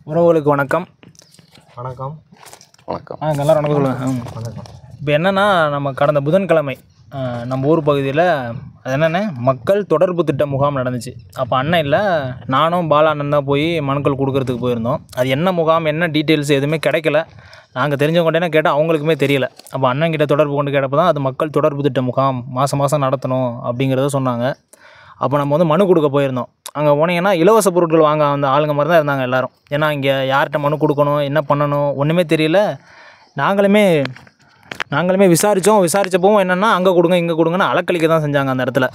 உறவுகளுக்கு வணக்கம். வணக்கம். எல்லோரும் வணக்கம் சொல்லுங்கள். வணக்கம். இப்போ என்னென்னா, நம்ம கடந்த புதன்கிழமை நம்ம ஊர் பகுதியில் அது என்னென்ன மக்கள் தொடர்பு திட்ட முகாம் நடந்துச்சு. அப்போ அண்ணன் இல்லை, நானும் பாலா அண்ணன் தான் போய் மனுக்கள் கொடுக்கறதுக்கு போயிருந்தோம். அது என்ன முகாம், என்ன டீட்டெயில்ஸ் எதுவுமே கிடைக்கல. நாங்கள் தெரிஞ்சவங்கள்ட்டே கேட்டால் அவங்களுக்குமே தெரியல. அப்போ அண்ணன்கிட்ட தொடர்பு கொண்டு கேட்டப்போ தான் அது மக்கள் தொடர்பு திட்ட முகாம் மாதம் நடத்தணும் அப்படிங்கிறத சொன்னாங்க. அப்போ நம்ம வந்து மனு கொடுக்க போயிருந்தோம். அங்கே போனீங்கன்னா இலவச பொருட்கள் வாங்க அந்த ஆளுங்க மாதிரி தான் இருந்தாங்க எல்லோரும். ஏன்னா இங்கே யார்கிட்ட மனு கொடுக்கணும், என்ன பண்ணணும் ஒன்றுமே தெரியல. நாங்களுமே விசாரித்தப்பவும் என்னென்னா அங்கே கொடுங்க இங்கே கொடுங்கன்னு அலக்களிக்க தான் செஞ்சாங்க அந்த இடத்துல.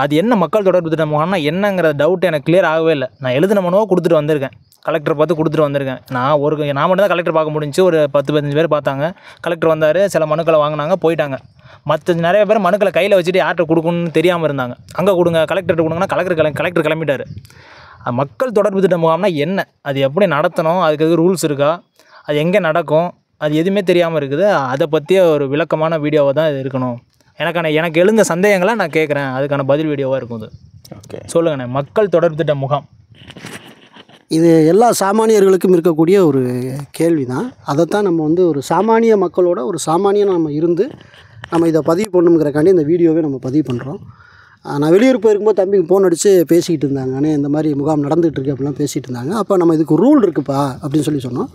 அது என்ன மக்கள் தொடர்பு திட்டம் முகாம்னா என்னங்கிற டவுட் எனக்கு கிளியர் ஆகவே இல்லை. நான் எழுதின மனுவாக கொடுத்துட்டு வந்திருக்கேன், கலெக்டர் பார்த்து கொடுத்துட்டு வந்திருக்கேன். நான் மட்டும் தான் கலெக்டர் பார்க்க முடிஞ்சு. ஒரு 10-15 பேர் பார்த்தாங்க. கலெக்டர் வந்தார், சில மனுக்களை வாங்கினாங்க, போயிட்டாங்க. மற்ற நிறைய பேர் மனுக்களை கையில் வச்சுட்டு யார்கிட்ட கொடுக்கணும்னு தெரியாமல் இருந்தாங்க. அங்கே கொடுங்க, கலெக்டர்கிட்ட கொடுங்கன்னா கலெக்டர் கிளம்பிட்டார். மக்கள் தொடர்பு திட்ட முகாம்னா என்ன, அது எப்படி நடத்தணும், அதுக்கு எதுவும் ரூல்ஸ் இருக்கா, அது எங்கே நடக்கும், அது எதுவுமே தெரியாமல் இருக்குது. அதை பற்றிய ஒரு விளக்கமான வீடியோவாக தான் இது இருக்கணும். எனக்கு எழுந்த சந்தேகங்களை நான் கேட்குறேன், அதுக்கான பதில் வீடியோவாக இருக்கும் இது. ஓகே, சொல்லுங்கண்ணே. மக்கள் தொடர்பு திட்ட முகாம் இது எல்லா சாமானியர்களுக்கும் இருக்கக்கூடிய ஒரு கேள்வி தான். அதைத்தான் நம்ம வந்து ஒரு சாமானிய மக்களோட ஒரு சாமானியனாக நம்ம இருந்து நம்ம இதை பதிவு பண்ணணுங்கிறக்காண்டி இந்த வீடியோவே நம்ம பதிவு பண்ணுறோம். நான் வெளியூர் போயிருக்கும்போது தம்பிக்கு ஃபோன் அடித்து பேசிக்கிட்டு இருந்தாங்க. அண்ணே இந்த மாதிரி முகாம் நடந்துகிட்ருக்கு அப்படிலாம் பேசிகிட்டு இருந்தாங்க. அப்போ நம்ம இதுக்கு ரூல் இருக்குப்பா அப்படின்னு சொன்னோம்.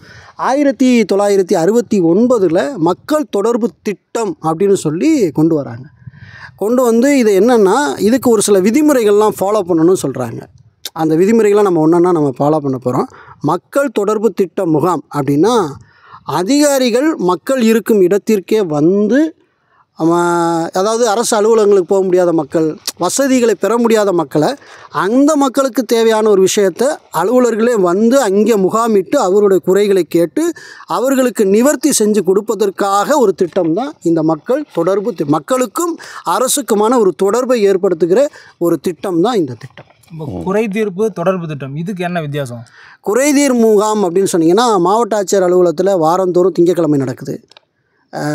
1969 மக்கள் தொடர்பு திட்டம் அப்படின்னு சொல்லி கொண்டு வராங்க. கொண்டு வந்து இது என்னென்னா, இதுக்கு ஒரு சில விதிமுறைகள்லாம் ஃபாலோ பண்ணணும்னு சொல்கிறாங்க. அந்த விதிமுறைகள்லாம் நம்ம நம்ம ஃபாலோ பண்ண போகிறோம். மக்கள் தொடர்பு திட்ட முகாம் அப்படின்னா, அதிகாரிகள் மக்கள் இருக்கும் இடத்திற்கே வந்து, அதாவது அரசு அலுவலகங்களுக்கு போக முடியாத மக்கள், வசதிகளை பெற முடியாத மக்களை, அந்த மக்களுக்கு தேவையான ஒரு விஷயத்தை அலுவலர்களே வந்து அங்கே முகாமிட்டு அவருடைய குறைகளை கேட்டு அவர்களுக்கு நிவர்த்தி செஞ்சு கொடுப்பதற்காக ஒரு திட்டம் தான் இந்த மக்கள் தொடர்பு மக்களுக்கும் அரசுக்குமான ஒரு தொடர்பை ஏற்படுத்துகிற ஒரு திட்டம் தான் இந்த திட்டம். குறை தீர்ப்பு தொடர்பு திட்டம், இதுக்கு என்ன வித்தியாசம்? குறைதீர் முகாம் அப்படின்னு சொன்னீங்கன்னா, மாவட்ட ஆட்சியர் அலுவலகத்தில் வாரந்தோறும் திங்கட்கிழமை நடக்குது.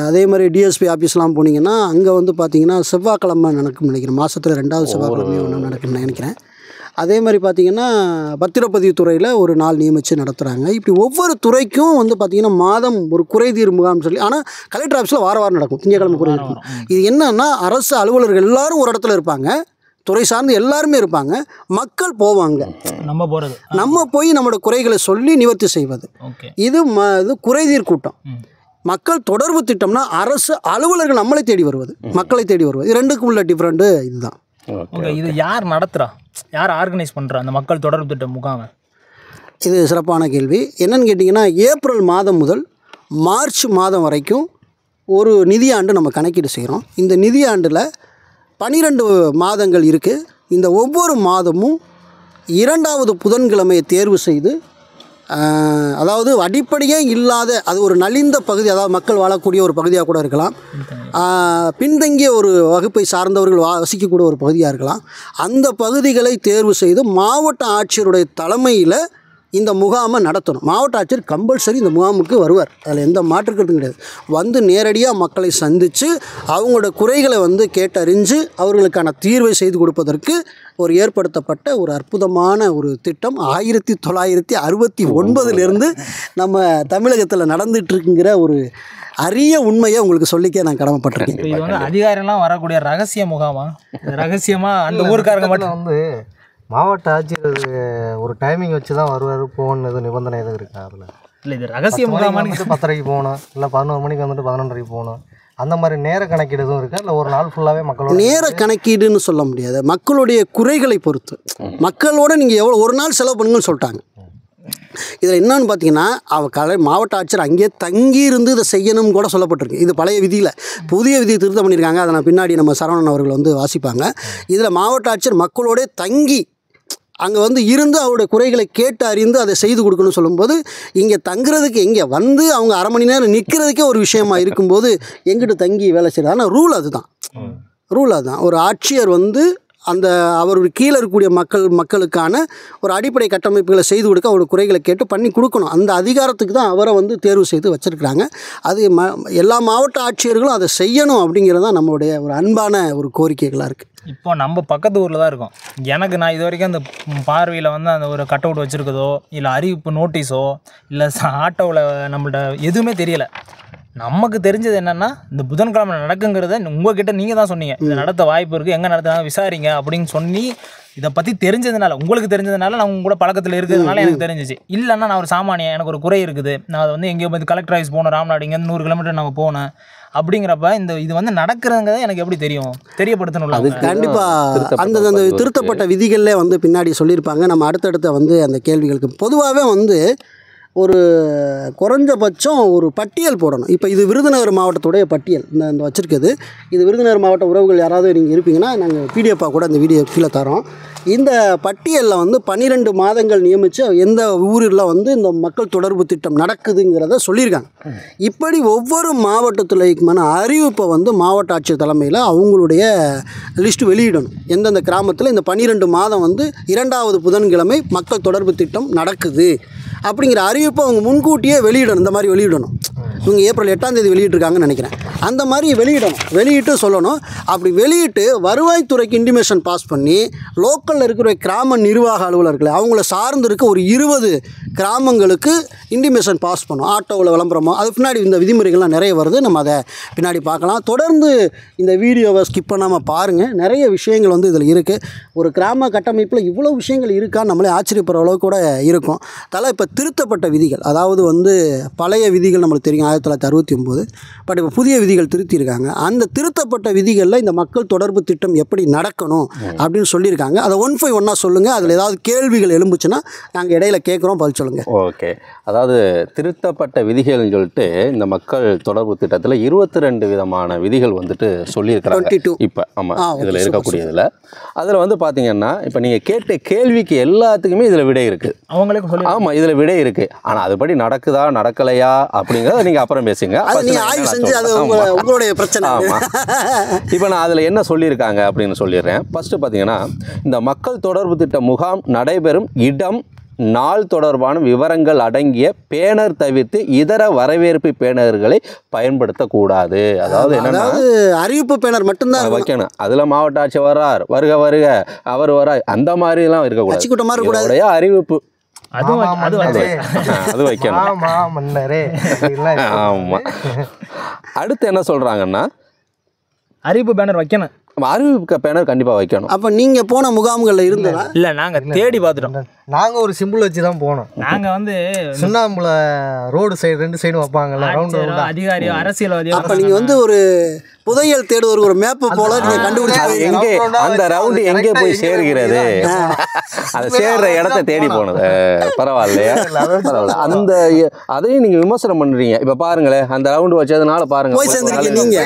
அதே மாதிரி டிஎஸ்பி ஆஃபீஸ்லாம் போனீங்கன்னா அங்கே வந்து பார்த்திங்கன்னா செவ்வாய்க்கிழமை நடக்கும்னு நினைக்கிறேன். மாதத்தில் 2வது செவ்வாய்க்கிழமை ஒன்று நடக்கும்னு நினைக்கிறேன். அதே மாதிரி பார்த்திங்கன்னா பத்திரப்பதிவு துறையில் ஒரு நாள் நியமித்து நடத்துகிறாங்க. இப்படி ஒவ்வொரு துறைக்கும் வந்து பார்த்திங்கன்னா மாதம் ஒரு குறைதீர் முகாம் சொல்லி, ஆனால் கலெக்டர் ஆஃபீஸில் வாரம் நடக்கும் திங்கட்கிழமை குறைதீர். இது என்னன்னா, அரசு அலுவலர்கள் எல்லோரும் ஒரு இடத்துல இருப்பாங்க, துறை சார்ந்து எல்லாருமே இருப்பாங்க, மக்கள் போவாங்க, நம்ம போய் நம்மளோட குறைகளை சொல்லி நிவர்த்தி செய்வது. இது குறைதீர் கூட்டம். மக்கள் தொடர்பு திட்டம்னா அரசு அலுவலர்கள் நம்மளை தேடி வருவது, மக்களை தேடி வருவது. இது ரெண்டுக்கும் உள்ள டிஃப்ரெண்ட்டு இதுதான். இது யார் நடத்துகிறா, யார் ஆர்கனைஸ் பண்ணுறா அந்த மக்கள் தொடர்பு திட்டம் முகாமை? இது சிறப்பான கேள்வி. என்னென்னு கேட்டிங்கன்னா, ஏப்ரல் மாதம் முதல் மார்ச் மாதம் வரைக்கும் ஒரு நிதியாண்டு நம்ம கணக்கீடு செய்கிறோம். இந்த நிதியாண்டில் 12 மாதங்கள் இருக்குது. இந்த ஒவ்வொரு மாதமும் 2வது புதன்கிழமையை தேர்வு செய்து, அதாவது அடிப்படையே இல்லாத, அது ஒரு நலிந்த பகுதி, அதாவது மக்கள் வாழக்கூடிய ஒரு பகுதியாக கூட இருக்கலாம், பின்தங்கிய ஒரு வகுப்பை சார்ந்தவர்கள் வசிக்கக்கூடிய ஒரு பகுதியாக இருக்கலாம். அந்த பகுதிகளை தேர்வு செய்து மாவட்ட ஆட்சியருடைய தலைமையில் இந்த முகாமை நடத்தணும். மாவட்ட ஆட்சியர் கம்பல்சரி இந்த முகாமுக்கு வருவார், அதில் எந்த மாற்றுக்கருத்தும் கிடையாது. வந்து நேரடியாக மக்களை சந்தித்து அவங்களோட குறைகளை வந்து கேட்டறிஞ்சு அவர்களுக்கான தீர்வை செய்து கொடுப்பதற்கு ஒரு ஏற்படுத்தப்பட்ட ஒரு அற்புதமான ஒரு திட்டம் 1969 நம்ம தமிழகத்தில் நடந்துகிட்ருக்குங்கிற ஒரு அரிய உண்மையை உங்களுக்கு சொல்லிக்க நான் கடமைப்பட்டிருக்கேன். இது வந்து அதிகாரிலாம் வரக்கூடிய ரகசிய முகாமா, ரகசியமாக அந்த ஊருக்காரங்க மட்டும் வந்து மாவட்ட ஆட்சியர் ஒரு டைமிங் வச்சு தான் வருவார், போகணும், எதுவும் நிபந்தனை எதுவும் இருக்கா அதில்? இல்லை, இது ரகசிய முகாமானு 10:30 போகணும், இல்லை 11 மணிக்கு வந்துட்டு 11:30 போகணும், அந்த மாதிரி நேர கணக்கீடு எதுவும் இருக்கா? இல்லை ஒரு நாள் ஃபுல்லாகவே மக்களோட நேர கணக்கீடுன்னு சொல்ல முடியாது, மக்களுடைய குறைகளை பொறுத்து. மக்களோட நீங்கள் எவ்வளோ ஒரு நாள் செலவு பண்ணுங்கன்னு சொல்லிட்டாங்க. இதில் என்னன்னு பார்த்தீங்கன்னா, மாவட்ட ஆட்சியர் அங்கேயே தங்கி இருந்து இதை செய்யணும்னு கூட சொல்லப்பட்டிருக்கு. இது பழைய விதியில், புதிய விதியை திருத்தம் பண்ணியிருக்காங்க. அதை நான் பின்னாடி நம்ம சரவணன் அவர்கள் வந்து வாசிப்பாங்க. இதில் மாவட்ட ஆட்சியர் மக்களோட தங்கி அங்கே வந்து இருந்து அவருடைய குறைகளை கேட்டு அறிந்து அதை செய்து கொடுக்கணும்னு சொல்லும்போது, இங்கே தங்குறதுக்கு எங்கே வந்து அவங்க அரை மணி நேரம் நிற்கிறதுக்கே ஒரு விஷயமா இருக்கும்போது எங்கிட்ட தங்கி வேலை செய்கிறது. ஆனால் ரூல் அதுதான். ஒரு ஆட்சியர் வந்து அந்த அவர் கீழே இருக்கக்கூடிய மக்களுக்கான ஒரு அடிப்படை கட்டமைப்புகளை செய்து கொடுக்க, அவருடைய குறைகளை கேட்டு பண்ணி கொடுக்கணும். அந்த அதிகாரத்துக்கு தான் அவரை வந்து தேர்வு செய்து வச்சுருக்கிறாங்க. அது எல்லா மாவட்ட ஆட்சியர்களும் அதை செய்யணும் அப்படிங்கிறது தான் நம்மளுடைய ஒரு அன்பான ஒரு கோரிக்கைகளாக இருக்குது. இப்போ நம்ம பக்கத்து ஊரில் தான் இருக்கோம். நான் இது வரைக்கும் அந்த பார்வையில் வந்து அந்த ஒரு கட் அவுட் வச்சுருக்கதோ இல்லை அறிவிப்பு நோட்டீஸோ இல்லை ஆட்டோவில் நம்மள்ட்ட எதுவுமே தெரியலை. நமக்கு தெரிஞ்சது என்னென்னா இந்த புதன்கிழமை நடக்குங்கிறத உங்கள்கிட்ட நீங்கள் தான் சொன்னீங்க. இது நடத்த வாய்ப்பு இருக்குது, எங்கே நடத்துனாங்க விசாரிங்க அப்படின்னு சொல்லி இதை பற்றி தெரிஞ்சதுனால, உங்களுக்கு தெரிஞ்சதுனால நான் உங்க கூட பழக்கத்தில் இருக்கிறதுனால எனக்கு தெரிஞ்சிச்சு. இல்லைன்னா நான் ஒரு சாமானியன், எனக்கு ஒரு குறை இருக்குது, நான் அதை வந்து எங்கேயோ போய் கலெக்டர் ஆஃபீஸ் போகணும், ராம்நாடு இங்கேருந்து 100 கிலோமீட்டர் நம்ம போனேன் அப்படிங்கிறப்ப இது வந்து நடக்கிறதுங்கிறத எனக்கு எப்படி தெரியும்? தெரியப்படுத்தணும். அது கண்டிப்பாக அந்த திருத்தப்பட்ட விதிகளில் வந்து பின்னாடி சொல்லியிருப்பாங்க. நம்ம அடுத்தடுத்த வந்து அந்த கேள்விகளுக்கு பொதுவாகவே வந்து ஒரு குறைஞ்சபட்சம் ஒரு பட்டியல் போடணும். இப்போ இது விருதுநகர் மாவட்டத்துடைய பட்டியல் இந்த வச்சுருக்குது. இது விருதுநகர் மாவட்ட உறவுகள் யாராவது நீங்கள் இருப்பீங்கன்னா நாங்கள் பிடிஎஃபாக கூட இந்த வீடியோ கீழே தரோம். இந்த பட்டியலில் வந்து 12 மாதங்கள் நியமித்து எந்த ஊரில் வந்து இந்த மக்கள் தொடர்பு திட்டம் நடக்குதுங்கிறத சொல்லியிருக்காங்க. இப்படி ஒவ்வொரு மாவட்டத்துலைக்குமான அறிவிப்பை வந்து மாவட்ட ஆட்சியர் தலைமையில் அவங்களுடைய லிஸ்ட்டு வெளியிடணும். எந்தெந்த கிராமத்தில் இந்த 12 மாதம் வந்து 2வது புதன்கிழமை மக்கள் தொடர்பு திட்டம் நடக்குது அப்படிங்கிற அறிவிப்பை அவங்க முன்கூட்டியே வெளியிடணும். இந்த மாதிரி வெளியிடணும். இவங்க ஏப்ரல் 8ஆம் தேதி வெளியிட்டிருக்காங்கன்னு நினைக்கிறேன். அந்த மாதிரி வெளியிடணும், வெளியிட்டு சொல்லணும். அப்படி வெளியிட்டு வருவாய்த்துறைக்கு இன்டிமேஷன் பாஸ் பண்ணி லோக்கலில் இருக்கிற கிராம நிர்வாக அலுவலர்கள் அவங்கள சார்ந்து இருக்க ஒரு 20 கிராமங்களுக்கு இன்டிமேஷன் பாஸ் பண்ணும். ஆட்டோவில் விளம்பரமோ அது பின்னாடி இந்த விதிமுறைகள்லாம் நிறைய வருது. நம்ம அதை பின்னாடி பார்க்கலாம். தொடர்ந்து இந்த வீடியோவை ஸ்கிப் பண்ணாமல் பாருங்கள். நிறைய விஷயங்கள் வந்து இதில் இருக்குது. ஒரு கிராம கட்டமைப்பில் இவ்வளோ விஷயங்கள் இருக்கான்னு நம்மளே ஆச்சரியப்படுற அளவுக்கு கூட இருக்கும். இப்போ திருத்தப்பட்ட விதிகள், அதாவது வந்து பழைய விதிகள் நம்மளுக்கு தெரியும் 1969, பட் இப்போ புதிய விதிகள் திருத்தியிருக்காங்க. அந்த திருத்தப்பட்ட விதிகளில் இந்த மக்கள் தொடர்பு திட்டம் எப்படி நடக்கணும் அப்படின்னு சொல்லியிருக்காங்க. அதை 1/1 சொல்லுங்கள். அதில் ஏதாவது கேள்விகள் எழும்புச்சுன்னா நாங்கள் இடையில கேட்குறோம், பதில் சொல்லுங்கள். ஓகே. அதாவது திருத்தப்பட்ட விதிகள்னு சொல்லிட்டு இந்த மக்கள் தொடர்பு திட்டத்தில் 22 விதமான விதிகள் வந்துட்டு சொல்லியிருக்கிறாங்க. இப்போ ஆமாம், இதில் இருக்கக்கூடியதில் அதில் வந்து பார்த்தீங்கன்னா இப்போ நீங்கள் கேட்ட கேள்விக்கு எல்லாத்துக்குமே இதில் விடை இருக்குது. அவங்களுக்கு சொல்லி ஆமாம், இதில் விடை இருக்குது. ஆனால் அதுபடி நடக்குதா நடக்கலையா அப்படிங்கிறத நீங்கள் அப்புறம் பேசுங்க. உங்களுடைய பிரச்சனை. ஆமாம். இப்போ நான் அதில் என்ன சொல்லியிருக்காங்க அப்படின்னு சொல்லிடுறேன். ஃபஸ்ட்டு பார்த்தீங்கன்னா இந்த மக்கள் தொடர்பு திட்ட முகாம் நடைபெறும் இடம் நாள் தொடர்பான விவரங்கள் அடங்கிய பேனர் தவிர்த்து இதர வரவேற்பு பேனர்களை பயன்படுத்தக்கூடாது. அதாவது என்னன்னா அறிவிப்பு பேனர் மட்டும்தான் வைக்கணும். அதில் மாவட்ட ஆட்சியர் வர்றார், வருக வருக, அவர் வர, அந்த மாதிரிலாம் இருக்கக்கூடாது. அறிவிப்பு அது வைக்கணும். ஆமா. அடுத்து என்ன சொல்றாங்கன்னா அறிவிப்பு பேனர் வைக்கணும். அறிவிப்பு பேனர் கண்டிப்பா வைக்கணும். அப்ப நீங்க போன முகாம்கள்ல இருந்ததா? இல்ல, நாங்க தேடி பார்த்துட்டோம். நாங்க ஒரு சிம்பிள் வச்சு தான் போனோம். நாங்க வந்து சுண்ணாம்புல ரோடு சைடு 2 சைடும் வைப்பாங்கல்ல, ரவுண்ட் அதிகாரியோ அரசியல்வாதியோ. அப்ப நீங்க வந்து ஒரு புதையல் தேடுவர் ஒரு மேப்பு போல நீங்க கண்டுபிடிச்சு எங்கே அந்த ரவுண்டு எங்கே போய் சேர்கிறது, அது சேர்ற இடத்த தேடி போனது. பரவாயில்லையா? பரவாயில்ல. அந்த அதையும் நீங்க விமர்சனம் பண்றீங்க. இப்ப பாருங்களேன், அந்த ரவுண்டு வச்சதுனால பாருங்க போய் சேர்ந்துருக்கீங்க நீங்க.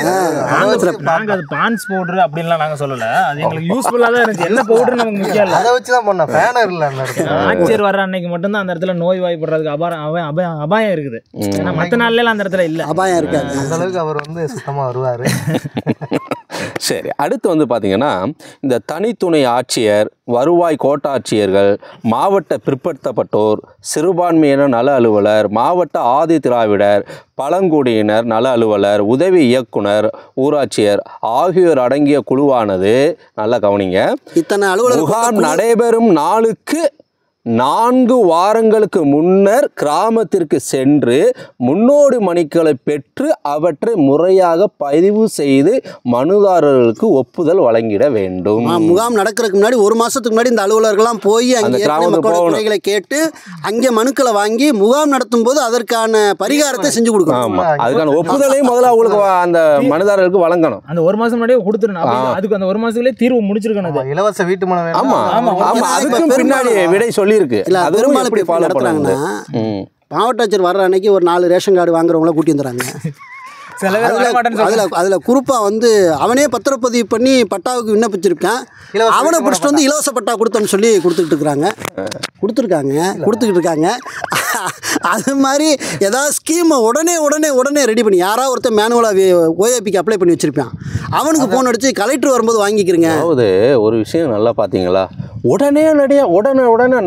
நாங்க அது பான்ஸ் பவுடர் அப்படின்லாம் நாங்க சொல்லல. அது எங்களுக்கு யூஸ்ஃபுல்லா தான் இருந்துச்சு. என்ன பவுடர் நமக்கு முக்கியம் இல்ல, அதை வச்சு தான் பண்ண. பேனர் இல்ல அந்த இடத்துல. ஆட்சியர் வர்ற அன்னைக்கு மட்டும்தான் அந்த இடத்துல நோய் வாய்ப்படுறதுக்கு அபாயம் இருக்குது. ஏன்னா மற்ற நாள்ல அந்த இடத்துல இல்ல அபாயம் இருக்காது. அந்த அளவுக்கு அவர் வந்து சுத்தமா வருவாரு. சரி, அடுத்து வந்து பார்த்தீங்கன்னா இந்த தனித்துணை ஆட்சியர், வருவாய் கோட்டாட்சியர்கள், மாவட்ட பிற்படுத்தப்பட்டோர், சிறுபான்மையினர் நல அலுவலர், மாவட்ட ஆதி திராவிடர், பழங்குடியினர் நல அலுவலர், உதவி இயக்குனர், ஊராட்சியர் ஆகியோர் அடங்கிய குழுவானது, நல்லா கவனிங்க, இத்தனை அலுவலர் முகாம் நடைபெறும் நாளுக்கு 4 வாரங்களுக்கு முன்னர் கிராமத்திற்கு சென்று முன்னோடி மனுக்களை பெற்று அவற்றை முறையாக பதிவு செய்து மனுதாரர்களுக்கு ஒப்புதல் வழங்கிட வேண்டும். முகாம் நடக்கிறதுக்கு முன்னாடி 1 மாசத்துக்கு முன்னாடி இந்த அலுவலர்கள்லாம் போய் அங்கே கேட்டு அங்கே மனுக்களை வாங்கி முகாம் நடத்தும் போது அதற்கான பரிகாரத்தை செஞ்சு கொடுக்கணும். ஆமா, அதுக்கான ஒப்புதலையும் முதல்ல அவங்களுக்கு அந்த மனுதாரர்களுக்கு வழங்கணும். அந்த 1 மாசம் முன்னாடியே கொடுத்துடணும். அதுக்கு அந்த 1 மாசத்துக்குள்ளே தீர்வு முடிச்சிருக்கணும். இலவச வீட்டு மனை. ஆமா ஆமா, அதுக்கும் பின்னாடி விடை சொல்லி இருக்கு. மாவட்ட ஆட்சியர் வர்ற அன்னைக்கு ஒரு 4 ரேஷன் கார்டு வாங்குறவங்கள கூட்டி வந்துடுறாங்க. அதில் குறிப்பாக வந்து அவனே பத்திரப்பதிவு பண்ணி பட்டாவுக்கு விண்ணப்பிச்சிருக்கான். அவனை பிடிச்சிட்டு வந்து இலவச பட்டா கொடுத்தோம்னு சொல்லி கொடுத்துக்கிட்டு இருக்காங்க. அது மாதிரி ஏதாவது ஸ்கீமை உடனே ரெடி பண்ணி யாராவது ஒருத்தர் மேனுவலாக ஓஏபிக்கு அப்ளை பண்ணி வச்சுருப்பான். அவனுக்கு ஃபோன் அடித்து கலெக்டர் வரும்போது வாங்கிக்கிறேங்க. அதாவது ஒரு விஷயம் நல்லா பார்த்தீங்களா, உடனே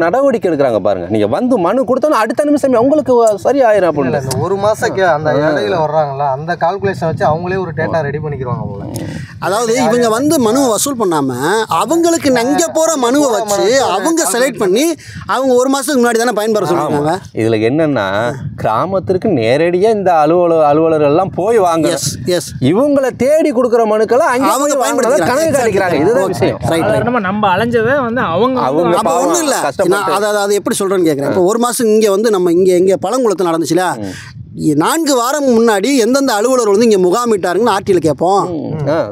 நடவடிக்கை எடுக்கிறாங்க பாருங்க. நீங்கள் வந்து மனு கொடுத்தோன்னா அடுத்த நிமிஷம் உங்களுக்கு சரி ஆயிரும் அப்படின்னு. 1 மாதம் அந்த இடையில வர்றாங்களா, அந்த கால்குலேஷன் வச்சு அவங்களே ஒரு டேட்டா ரெடி பண்ணிக்கிறாங்க போல. அதாவது இவங்க வந்து மனுவை வசூல் பண்ணாமல் அவங்களுக்கு நங்க போகிற மனுவை வச்சு அவங்க செலக்ட் பண்ணி அவங்க ஒரு மாதத்துக்கு முன்னாடி தானே பயன்பெற சொல்லியிருக்காங்க. இதில் என்னென்னா கிராமத்திற்கு நேரடியாக இந்த அலுவலர்கள் எல்லாம் போய் வாங்க, இவங்களை தேடி கொடுக்குற மனுக்களை அவங்க பயன்படுத்த கணக்கு காட்டிக்கிறாங்க. இதுதான் விஷயம். நம்ம அலைஞ்சதை வந்து அவங்க ஒன்றும் இல்லை. அதை எப்படி சொல்கிறேன்னு கேட்குறேன். இப்போ ஒரு மாதம் இங்கே வந்து நம்ம இங்கே பழங்குளத்தில் நடந்துச்சுல, 4 வாரம் முன்னாடி எந்தெந்த அலுவலர் வந்து இங்கே முகாமிட்டாருங்கன்னு ஆர்டியில் கேட்போம்.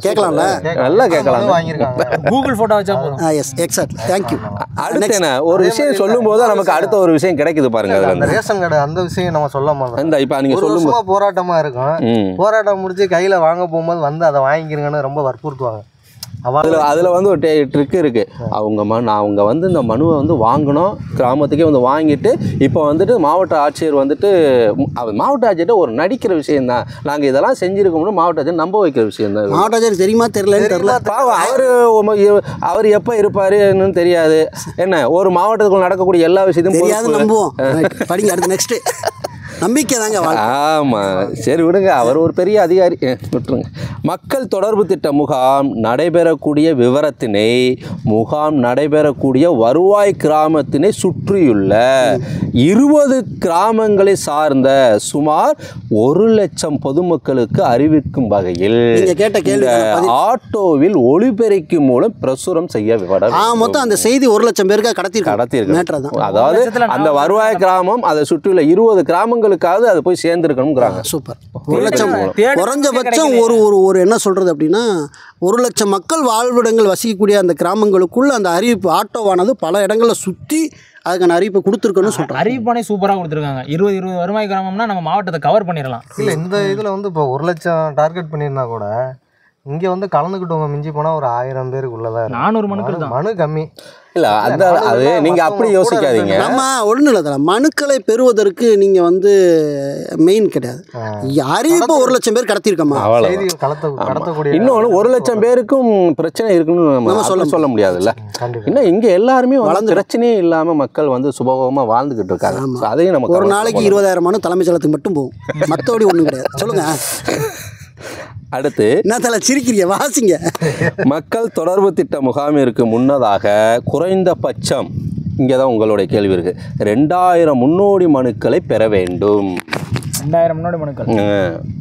கேட்கலாம்ல? நல்லா கேட்கலாம். கூகுள் ஃபோட்டோ வச்சா போதும். Yes, exact. தேங்க்யூ. அடுத்து என்ன ஒரு விஷயம் சொல்லும் போது நமக்கு அடுத்த ஒரு விஷயம் கிடைக்குது பாருங்க. அந்த ரேஷன் கார்டு அந்த விஷயம் நம்ம சொல்ல மாட்டோம். இந்த இப்போ நீங்கள் சொல்லும்போது போராட்டமாக இருக்கும். போராட்டம் முடிச்சு கையில் வாங்க போகும்போது வந்து அதை வாங்கிக்கிறங்கன்னு ரொம்ப வற்புறுத்துவாங்க. அதில் வந்து ஒரு ட்ரிக் இருக்குது. அவங்க வந்து இந்த மனுவை வந்து வாங்கணும், கிராமத்துக்கே வந்து வாங்கிட்டு இப்போ வந்துட்டு மாவட்ட ஆட்சியர் வந்துட்டு மாவட்ட ஆட்சியர்கிட்ட ஒரு நடிக்கிற விஷயந்தான், நாங்கள் இதெல்லாம் செஞ்சுருக்கோம்னு மாவட்ட ஆட்சியர் நம்ப வைக்கிற விஷயம் தான். மாவட்ட ஆட்சியர் தெரியுமா தெரியல பாவம், அவர் எப்போ இருப்பாருன்னு தெரியாது. என்ன ஒரு மாவட்டத்துக்குள்ள நடக்கக்கூடிய எல்லா விஷயத்தையும் தெரியாது, நம்புவோம். படிங்க, அடுத்து நெக்ஸ்ட்டு. நம்பிக்கை தாங்க. ஆமாம், சரி விடுங்க, அவர் ஒரு பெரிய அதிகாரி, விட்டுருங்க. மக்கள் தொடர்பு திட்ட முகாம் நடைபெறக்கூடிய விவரத்தினை, முகாம் நடைபெறக்கூடிய வருவாய் கிராமத்தினை சுற்றியுள்ள 20 கிராமங்களை சார்ந்த சுமார் 1,00,000 பொதுமக்களுக்கு அறிவிக்கும் வகையில் ஆட்டோவில் ஒளிபெருக்கி மூலம் பிரசுரம் செய்ய மொத்தம் அந்த செய்தி 1,00,000 பேருக்கு கடத்திருக்கு. அதாவது அந்த வருவாய் கிராமம் அதை சுற்றியுள்ள 20 கிராமங்கள் அது போய் சேர்ந்துருக்கணும்ங்கறாங்க. சூப்பர். 1,00,000 குறைஞ்சபட்சம் ஒரு என்ன சொல்றது அப்படின்னா 1,00,000 மக்கள் வாழ்விடங்கள் வசிக்கக்கூடிய அந்த கிராமங்களுக்குள்ள அந்த அறிவிப்பு ஆட்டோவானது பல இடங்களில் சுற்றி அதுக்கான அறிவிப்பு கொடுத்துருக்கணும்னு சொல்கிறேன். அறிவிப்பானே சூப்பராக கொடுத்துருக்காங்க. 20 வருவாய் கிராமம்னா நம்ம மாவட்டத்தை கவர் பண்ணிடலாம். இல்லை, இந்த இதில் வந்து இப்போ 1,00,000 டார்கெட் பண்ணியிருந்தா கூட இங்கே வந்து கலந்துக்கிட்டவங்க மிஞ்சி போனால் ஒரு 1000 பேருக்குள்ளதான். 400 மனுக்கள் தான். மனு கம்மி இல்லை, அது நீங்கள் அப்படி யோசிக்காதீங்க. நம்ம ஒன்றும் இல்லை, மனுக்களை பெறுவதற்கு நீங்கள் வந்து மெயின் கிடையாது. அறிவிப்பு 1,00,000 பேர் கடத்திருக்கோமா, இன்னொன்று 1,00,000 பேருக்கும் பிரச்சனை இருக்குன்னு நம்ம சொல்ல முடியாதுல்ல. இன்னும் இங்கே எல்லாருமே பிரச்சனையே இல்லாமல் மக்கள் வந்து சுபகமாக வாழ்ந்துக்கிட்டு இருக்காங்க. அதையும் நம்ம ஒரு நாளைக்கு 20,000 மனு தலைமைச் செயலகத்துக்கு மட்டும் போகும், மற்றபடி ஒன்றும் கிடையாது. சொல்லுங்க. அடுத்து என்ன தலை சிரிக்கிறீங்க, வாசிங்க. மக்கள் தொடர்பு திட்ட முகாமிற்கு முன்னதாக குறைந்தபட்சம், இங்கே தான் உங்களுடைய கேள்வி இருக்குது, 2000 முன்னோடி மனுக்களை பெற வேண்டும். 2000 முன்னோடி மனுக்கள்,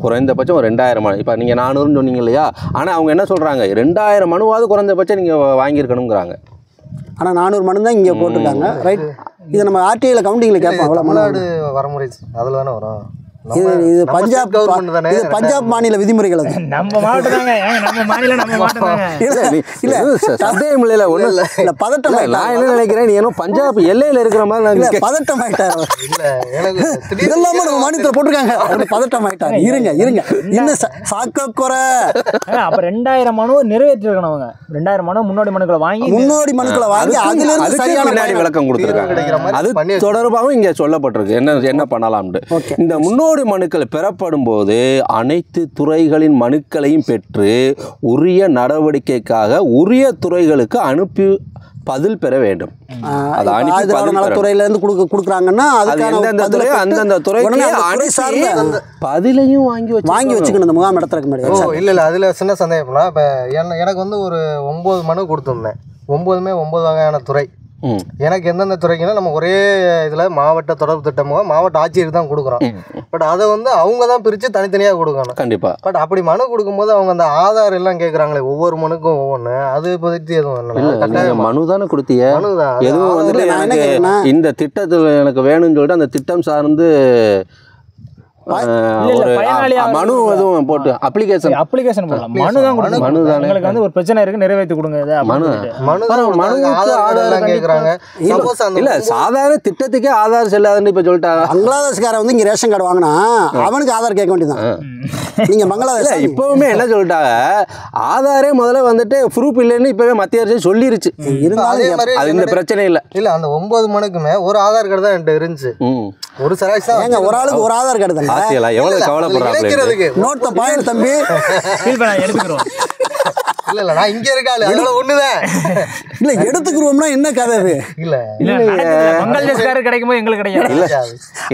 குறைந்தபட்சம் ஒரு 2000 மனு. இப்போ நீங்கள் 400ன்னு சொன்னீங்க இல்லையா, ஆனால் அவங்க என்ன சொல்கிறாங்க, 2000 மனுவாவது குறைந்தபட்சம் நீங்கள் வாங்கியிருக்கணுங்கிறாங்க. ஆனால் 400 மனு தான் இங்கே போட்டிருக்காங்க. ரைட், இதை நம்ம ஆர்டிஐயில் கவுண்டிங்கில் கேட்போம். அவ்வளோ தமிழ்நாடு வரமுறை அதில் தானே வரும். இது பஞ்சாப் கவர்மெண்ட், இது பஞ்சாப் மாநில விதிமுறைகள். அது நம்ம மாவட்டம் தாங்க, நம்ம மாநிலம் நம்ம மாவட்டம் தாங்க. இல்ல சந்தேகம் இல்ல, ஒண்ணும் இல்ல, பதட்டம். நான் என்ன நினைக்கிறேன், நீ ஏனும் பஞ்சாப் எல்லையில இருக்கிற மாதிரி நான் பதட்டம் ஆயிட்டாரு. இதெல்லாம் நம்ம மாநிலத்தில் போட்டிருக்காங்க, பதட்டம் ஆயிட்டாரு. இருங்க இன்னும் சாக்க குறை. அப்ப 2000 மனு நிறைவேற்றி இருக்கணும் அவங்க. 2000 மனு முன்னோடி மனுக்களை வாங்கி அதுல இருந்து சரியான விளக்கம் கொடுத்துருக்காங்க. அது தொடர்பாகவும் இங்க சொல்லப்பட்டிருக்கு என்ன பண்ணலாம்னு. இந்த முன்னோடி மனுக்கள் பெறப்படும் போது அனைத்து துறைகளின் மனுக்களையும் பெற்று உரிய நடவடிக்கைக்காக உரிய துறைகளுக்கு அனுப்பி பதில் பெற வேண்டும். நலத்துறையிலேருந்து கொடுக்குறாங்கன்னா அந்தந்த துறைக்கு பதிலையும் வாங்கி வச்சுக்கணும் இந்த முகாம் நடத்துறதுக்கு முன்னாடி. இல்லை அதில் சின்ன சந்தேகம்னா, இப்போ எனக்கு வந்து ஒரு 9 மனு கொடுத்துருந்தேன். 9மே 9 வகையான துறை. எனக்கு எந்தெந்த துறைக்குன்னா நம்ம ஒரே இதில் மாவட்ட தொடர்பு திட்டமாக மாவட்ட ஆட்சியருக்கு தான் கொடுக்குறோம். பட் அதை வந்து அவங்க தான் பிரித்து தனித்தனியாக கொடுக்கணும். கண்டிப்பாக. பட் அப்படி மனு கொடுக்கும்போது அவங்க அந்த ஆதார் எல்லாம் கேட்குறாங்களே ஒவ்வொரு மனுக்கும் ஒவ்வொன்று, அது இப்போதைக்கு எதுவும் மனு தானே கொடுத்தீங்க, மனு தான். எதுவும் வந்துட்டு இந்த திட்டத்தில் எனக்கு வேணும்னு சொல்லிட்டு அந்த திட்டம் சார்ந்து மனு எதுவும் போட்டு அப்ளிகேஷன் போடலாம். மனு தான் கொடுக்கணும். மனு தான் உங்களுக்கு வந்து ஒரு பிரச்சனை இருக்கு, நிறைவேற்றி கொடுங்க. இல்ல சாதாரண திட்டத்துக்கே ஆதார் செல்லாதுன்னு இப்ப சொல்லிட்டாங்க. பங்களாதேஷ்காரன் வந்து இங்க ரேஷன் கார்டு வாங்கினா அவனுக்கு ஆதார் கேட்க வேண்டியதான். நீங்க பங்களாதேஷ் இப்பவுமே என்ன சொல்லிட்டாங்க, ஆதாரே முதல்ல வந்துட்டு ப்ரூஃப் இல்லைன்னு இப்பவே மத்திய அரசு சொல்லிருச்சு. அது இந்த பிரச்சனை இல்ல. இல்ல அந்த 9 மனுக்குமே ஒரு ஆதார் கார்டு தான் என்கிட்ட இருந்துச்சு. ஒரு சராக்ஸ் தான், ஒரு ஆளுக்கு ஒரு ஆதார் கார்டு தான். எவ்வளவு கவலைப்படுறாங்க. நோட் த பாயிண்ட் தம்பி, எடுத்துக்கிறோம். இல்ல நான் இங்க இருக்காளு அதனால ஒண்ணுதான். இல்ல எடுத்துக்கிறோம்னா என்ன கதை? இல்ல பங்களாதேஷ்காரர் கிடைக்கும்போது எங்களுக்கு கிடையாது.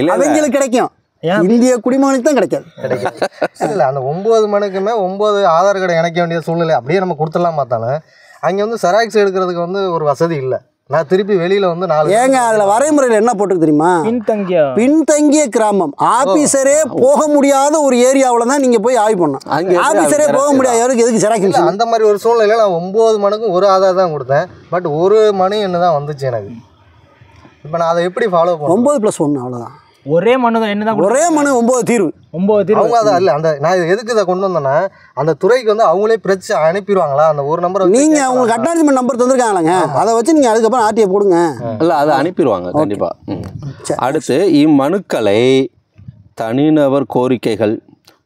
இல்ல அவங்களுக்கு கிடைக்கும். இந்திய குடிமகனுக்கு தான் கிடைக்காது. இல்லை அந்த 9 மனுக்குமே 9 ஆதார் கார்டு இணைக்க வேண்டிய சூழ்நிலை அப்படியே நம்ம கொடுத்துடலாம் பார்த்தாலும் அங்கே வந்து செராக்ஸ் எடுக்கிறதுக்கு வந்து ஒரு வசதி இல்லை. நான் திருப்பி வெளியில் வந்து 4 ஏங்க அதில் வரைமுறையில் என்ன போட்டுருக்கு தெரியுமா? பின்தங்கிய கிராமம், ஆபீசரே போக முடியாத ஒரு ஏரியாவில் தான் நீங்கள் போய் ஆய்வு பண்ணணும். ஆபீசரே போக முடியாத எதுக்கு செராக்ஸ்? அந்த மாதிரி ஒரு சூழ்நிலையில் நான் 9 மனுக்கும் ஒரு ஆதார் தான் கொடுத்தேன். பட் ஒரு மனு என்ன தான் வந்துச்சு எனக்கு. இப்போ நான் அதை எப்படி ஃபாலோ பண்ணுவேன்? 9+1 அவ்வளோதான். ஒரே மனு தான். என்ன தான் ஒரே மனு 9 தீர்வு. அவங்க அதை இல்லை அந்த நான் எதுக்கு இதை கொண்டு வந்தேன்னா அந்த துறைக்கு வந்து அவங்களே பிரச்சனை அனுப்பிடுவாங்களா அந்த ஒரு நம்பரை நீங்கள் அவங்களுக்கு அட்டாச்மெண்ட் நம்பர் தந்துருக்காங்களாங்க, அதை வச்சு நீங்கள் அதுக்கப்புறம் ஆர்டிஐ போடுங்க. இல்லை அதை அனுப்பிடுவாங்க கண்டிப்பாக. அடுத்து இம்மனுக்களை தனிநபர் கோரிக்கைகள்,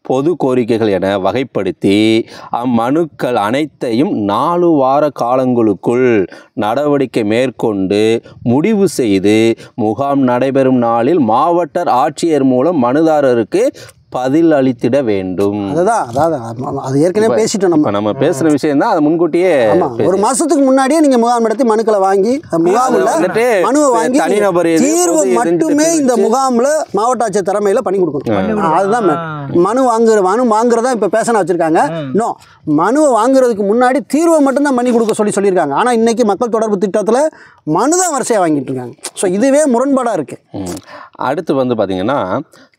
பொது கோரிக்கைகள் என வகைப்படுத்தி அம்மனுக்கள் அனைத்தையும் 4 வார காலங்களுக்குள் நடவடிக்கை மேற்கொண்டு முடிவு செய்து முகாம் நடைபெறும் நாளில் மாவட்ட ஆட்சியர் மூலம் மனுதாரருக்கு பதில் அளித்திட வேண்டும். அது ஏற்கனவே பேசிட்டோம். நம்ம பேசுகிற விஷயம் தான். அதை முன்கூட்டியே ஒரு மாதத்துக்கு முன்னாடியே நீங்கள் முகாம் நடத்தி மனுக்களை வாங்கி முகாமில் மனுவை வாங்கி தீர்வு மட்டுமே இந்த முகாமில் மாவட்ட ஆட்சியர் தலைமையில் பண்ணி கொடுக்கணும். அதுதான் மனு வாங்குறதா இப்போ பேசணும் வச்சுருக்காங்க. இன்னும் மனுவை வாங்குறதுக்கு முன்னாடி தீர்வை மட்டும்தான் பண்ணி கொடுக்க சொல்லியிருக்காங்க. ஆனால் இன்றைக்கி மக்கள் தொடர்பு திட்டத்தில் மனு தான் வரிசையாக வாங்கிட்டு இருக்காங்க. ஸோ இதுவே முரண்பாடாக இருக்குது. அடுத்து வந்து பார்த்திங்கன்னா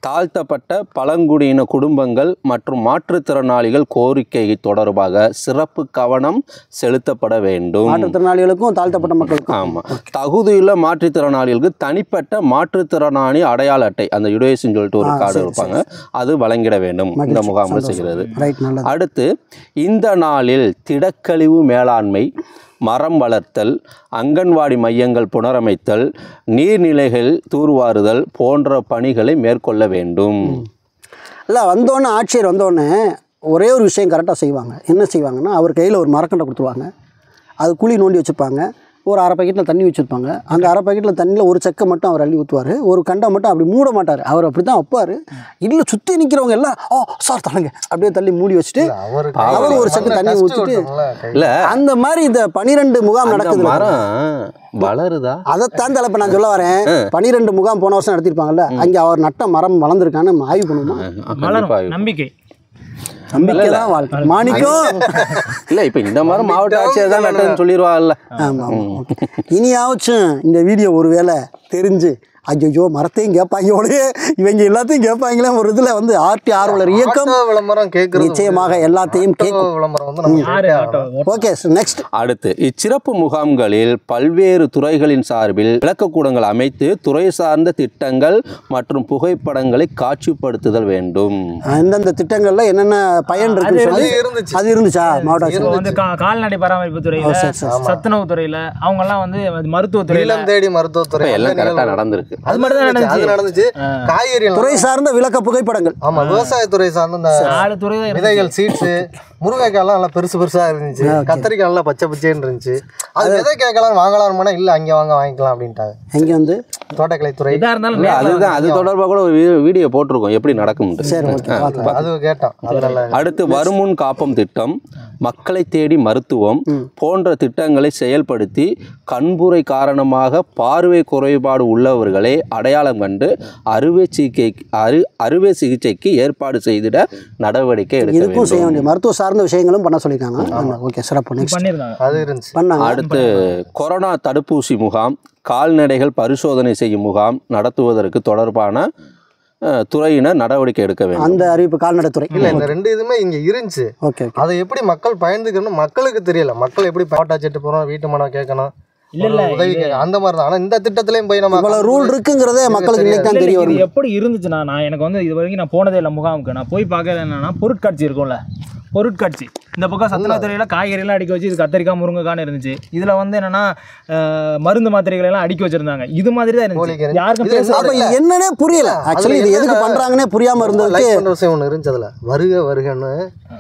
தாழ்த்தப்பட்ட பழங்குடியின குடும்பங்கள் மற்றும் மாற்றுத்திறனாளிகள் கோரிக்கை தொடர்பாக சிறப்பு கவனம் செலுத்தப்பட வேண்டும். மாற்றுத்திறனாளிகளுக்கும் தாழ்த்தப்பட்ட மக்களுக்கும். ஆமாம், தகுதியுள்ள மாற்றுத்திறனாளிகளுக்கு தனிப்பட்ட மாற்றுத்திறனாளி அடையாள அட்டை, அந்த யுடேஸ்ன்னு சொல்லிட்டு ஒரு கார்டு இருப்பாங்க, அது வழங்கிட வேண்டும் இந்த முகாமில் செய்கிறது. அடுத்து இந்த நாளில் திடக்கழிவு மேலாண்மை, மரம் வளர்த்தல், அங்கன்வாடி மையங்கள் புனரமைத்தல், நீர்நிலைகள் தூர்வாறுதல் போன்ற பணிகளை மேற்கொள்ள வேண்டும். இல்லை வந்தோடனே ஆட்சியர் வந்தோடனே ஒரே ஒரு விஷயம் கரெக்டாக செய்வாங்க. என்ன செய்வாங்கன்னா அவர் கையில் ஒரு மரக்கண்டை கொடுத்துருவாங்க. அது குழி நோண்டி வச்சுருப்பாங்க. ஒரு அரை பாக்கெட்டில் தண்ணி வச்சுருப்பாங்க. அந்த அரை பாக்கெட்டில் தண்ணியில் ஒரு செக்கை மட்டும் அவர் அள்ளி ஊற்றுவார். ஒரு கண்டை மட்டும் அப்படி மூட மாட்டார். அவர் அப்படி தான் வைப்பார். இல்லை சுற்றி நிற்கிறவங்க எல்லாம் சார் தள்ளுங்க அப்படியே தள்ளி மூடி வச்சுட்டு அவர் ஒரு செக்கு தண்ணி ஊற்றிட்டு இல்லை அந்த மாதிரி இந்த 12 முகாம் நடக்குது. வளருதா? அதைத்தான் தலைப்ப நான் சொல்ல வரேன். 12 முகாம் போன வருஷம் நடத்திருப்பாங்கல்ல, அங்கே அவர் நட்ட மரம் வளர்ந்துருக்கான்னு ஆய்வு பண்ணுமா? நம்பிக்கை நம்பிக்கைதான் வாழ்க்கை. மாணிக்கம் இல்லை இப்போ இந்த மாதிரி மாவட்ட ஆட்சியர் தான் நட்டதுன்னு சொல்லிடுவாங்கல்ல. ஆமாம். இனியாச்சும் இந்த வீடியோ ஒருவேளை தெரிஞ்சு ஐயோ மரத்தையும் கேட்பாங்க, இவங்க எல்லாத்தையும் கேட்பாங்களே ஒரு இதில் வந்து ஆர்டி ஆர்வலர் இயக்கம் விளம்பரம் கேட்குறது நிச்சயமாக எல்லாத்தையும் கேட்கும். விளம்பரம் வந்து ஓகே நெக்ஸ்ட். அடுத்து இச்சிறப்பு முகாம்களில் பல்வேறு துறைகளின் சார்பில் விளக்கக்கூடங்கள் அமைத்து துறை சார்ந்த திட்டங்கள் மற்றும் புகைப்படங்களை காட்சிப்படுத்துதல் வேண்டும். எந்தெந்த திட்டங்கள்ல என்னென்ன பயன் இருக்குன்னு சொல்லி அது இருந்துச்சா? மாவட்ட வந்து கால்நடை பராமரிப்பு துறையில, சத்துணவு துறையில, அவங்க எல்லாம் வந்து மருத்துவத்துறையில தேடி மருத்துவத்துறை எல்லாம் கரெக்டாக நடந்திருக்கு. அது மட்டும் தான் நடந்துச்சு. காய்கறி துறை சார்ந்த விளக்க புகைப்படங்கள். ஆமா, விவசாயத்துறை சார்ந்த விதைகள், சீட்ஸ், முருங்கைக்காய்லாம் நல்லா பெருசு பெருசா இருந்துச்சு. கத்திரிக்காய் நல்லா பச்சை பச்சைன்னு இருந்துச்சு. அது விதை கேட்கலாம் வாங்கலாம்னா இல்ல அங்கே வாங்கிக்கலாம் அப்படின்ட்டாங்க. எங்க வந்து தோட்டக்கலைத்துறை அதுதான் அது தொடர்பாக கூட ஒரு வீடியோ போட்டிருக்கோம் எப்படி நடக்கும். அது கேட்டோம். அடுத்து வருமுன் காப்பம் திட்டம், மக்களை தேடி மருத்துவம் போன்ற திட்டங்களை செயல்படுத்தி கண்புரை காரணமாக பார்வை குறைபாடு உள்ளவர்களை அடையாளம் கண்டு அறுவை சிகிச்சைக்கு ஏற்பாடு செய்திட நடவடிக்கை எடுக்க வேண்டும். மருத்துவ சார்ந்த விஷயங்களும் பண்ண சொல்லியிருக்காங்க. ஓகே சிறப்பு. அடுத்து கொரோனா தடுப்பூசி முகாம், கால்நடைகள் பரிசோதனை செய்யும் முகாம் நடத்துவதற்கு தொடர்பான துறையினர் நடவடிக்கை எடுக்க வேண்டும். அந்த அறிவிப்பு கால்நடை துறை இல்லை, இந்த 2 இதுவுமே இங்கே இருந்துச்சு. ஓகே, அதை எப்படி மக்கள் பயந்துக்கணும் மக்களுக்கு தெரியல. மக்கள் எப்படி பாட்டாச்சிட்டு போகிறோம், வீட்டு மனம் கேட்கணும், உதவி அந்த மாதிரி தான். ஆனால் இந்த திட்டத்திலையும் போய் நம்ம ரூல் இருக்குங்கிறதே மக்களுக்கு இன்னைக்கு தான் தெரிய வரும். எப்படி இருந்துச்சுன்னா, நான் எனக்கு வந்து இது வரைக்கும் நான் போனதே இல்லை முகாமுக்கு. நான் போய் பார்க்கறது என்னன்னா பொருட்காட்சி இருக்கும்ல, பொருட்காட்சி இந்த பக்கம் சத்துணவுத்துறையில் காய்கறியெல்லாம் அடுக்கி வச்சு இது கத்திரிக்காய் முருங்கைக்கான்னு இருந்துச்சு. இதில் வந்து என்னன்னா மருந்து மாத்திரைகள் எல்லாம் அடுக்கி வச்சிருந்தாங்க. இது மாதிரி தான் இருந்துச்சு. யாருக்கும் பேச என்னன்னே புரியல. ஆக்சுவலி இது எதுக்கு பண்றாங்கன்னே புரியாம இருந்ததுக்கு விஷயம் ஒன்று இருந்துச்சு. அதில் வருகன்னு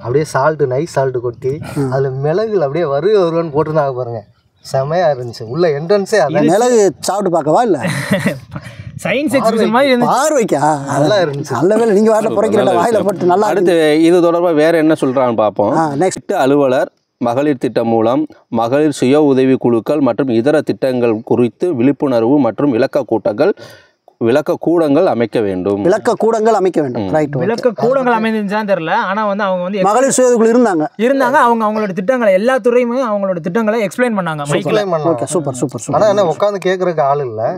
அப்படியே சால்ட்டு, நைஸ் சால்ட்டு கொட்டி அதில் மிளகுல அப்படியே வருகன்னு போட்டுருந்தாங்க பாருங்க. செமையா இருந்துச்சு. உள்ள என்ட்ரன்ஸே அதான். மிளகு சாப்பிட்டு பார்க்கவா இல்லை சயின்ஸ் எக்ஸிபிஷன் மாதிரி இருந்துச்சு. பார்வைக்கா நல்லா இருந்துச்சு. நல்ல வேளை நீங்க வாயில புரைக்கிறத வாயில போட்டு நல்லா. அடுத்து இது தொடர்பாக வேற என்ன சொல்றான்னு பார்ப்போம். நெக்ஸ்ட் அலுவலர் மகளிர் திட்டம் மூலம் மகளிர் சுய உதவி குழுக்கள் மற்றும் இதர திட்டங்கள் குறித்து விழிப்புணர்வு மற்றும் விளக்க கூட்டங்கள் விளக்க கூடங்கள் அமைக்க வேண்டும். விளக்க கூடங்கள் அமைக்க வேண்டும். ரைட். விளக்க கூடங்கள் அமைஞ்சான்னு தெரியல. ஆனால் வந்து அவங்க வந்து மகளிர் சுயக்குழு இருந்தாங்க. அவங்களோட திட்டங்களை எல்லா துறையுமே அவங்களோட திட்டங்களை எக்ஸ்பிளைன் பண்ணாங்க. Okay, super super super. ஆனால் என்ன உட்காந்து கேட்குறதுக்கு ஆள் இல்லை.